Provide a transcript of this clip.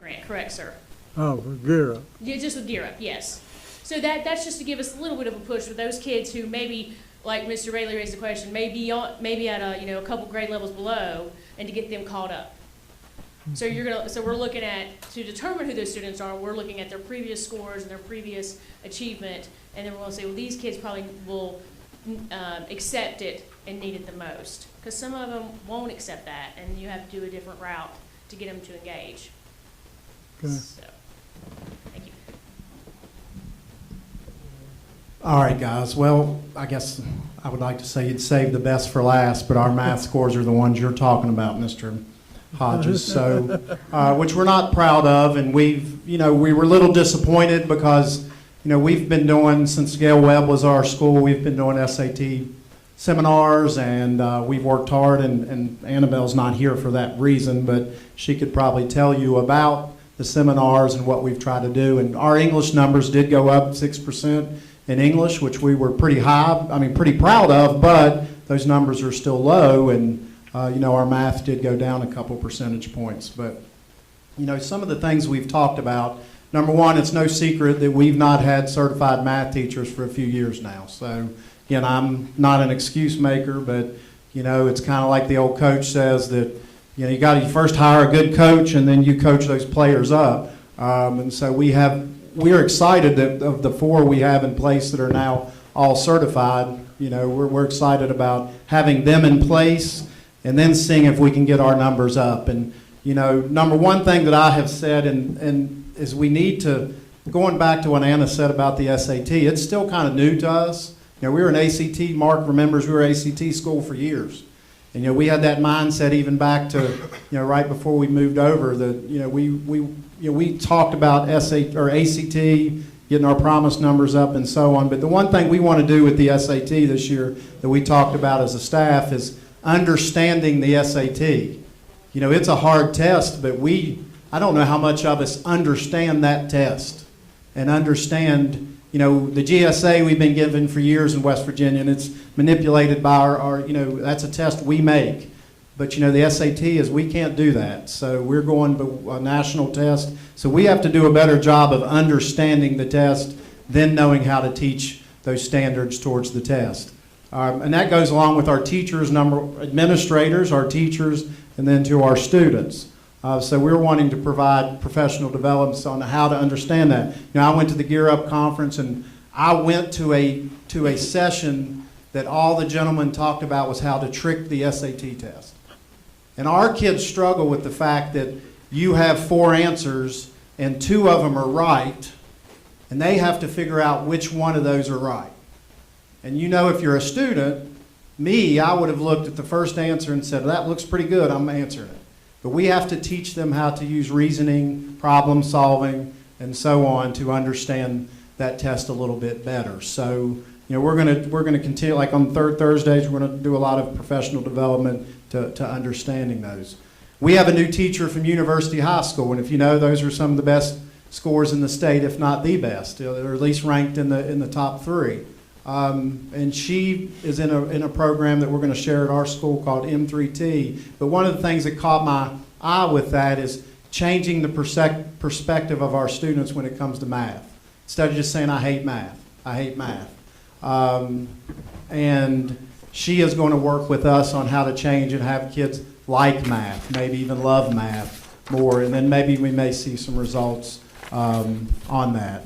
grant, correct, sir? Oh, for Gear Up. Yeah, just with Gear Up, yes. So that's just to give us a little bit of a push for those kids who maybe, like Mr. Rayleigh raised the question, maybe at a couple grade levels below, and to get them caught up. So we're looking at, to determine who those students are, we're looking at their previous scores and their previous achievement, and then we're going to say, well, these kids probably will accept it and need it the most, because some of them won't accept that, and you have to do a different route to get them to engage. Okay. So, thank you. All right, guys. Well, I guess I would like to say you'd save the best for last, but our math scores are the ones you're talking about, Mr. Hodges. So, which we're not proud of, and we were a little disappointed because, we've been doing, since Gail Webb was our school, we've been doing SAT seminars, and we've worked hard, and Annabelle's not here for that reason, but she could probably tell you about the seminars and what we've tried to do. And our English numbers did go up 6% in English, which we were pretty proud of, but those numbers are still low, and our math did go down a couple percentage points. But some of the things we've talked about, number one, it's no secret that we've not had certified math teachers for a few years now. So again, I'm not an excuse maker, but it's kind of like the old coach says that you got to first hire a good coach and then you coach those players up. And so we're excited that of the 4 we have in place that are now all certified. We're excited about having them in place and then seeing if we can get our numbers up. And number one thing that I have said and is we need to, going back to what Anna said about the SAT, it's still kind of new to us. We were an ACT, Mark remembers we were ACT school for years. And we had that mindset even back to right before we moved over that we talked about SAT or ACT, getting our promise numbers up and so on. But the one thing we want to do with the SAT this year that we talked about as a staff is understanding the SAT. It's a hard test, but I don't know how much of us understand that test and understand the GSA we've been given for years in West Virginia, and it's manipulated by our that's a test we make. But the SAT is, we can't do that. So we're going to a national test. So we have to do a better job of understanding the test, then knowing how to teach those standards towards the test. And that goes along with our teachers, administrators, our teachers, and then to our students. So we're wanting to provide professional developments on how to understand that. I went to the Gear Up conference, and I went to a session that all the gentlemen talked about was how to trick the SAT test. And our kids struggle with the fact that you have 4 answers and 2 of them are right, and they have to figure out which one of those are right. And if you're a student, I would have looked at the first answer and said, that looks pretty good, I'm answering it. But we have to teach them how to use reasoning, problem solving, and so on to understand that test a little bit better. So, we're going to continue, like on third Thursdays, we're going to do a lot of professional development to understanding those. We have a new teacher from University High School, and if those are some of the best scores in the state, if not the best. They're at least ranked in the top 3. And she is in a program that we're going to share at our school called M3T. But one of the things that caught my eye with that is changing the perspective of our students when it comes to math. Instead of just saying, I hate math. And she is going to work with us on how to change and have kids like math, maybe even love math more, and then maybe we may see some results on that.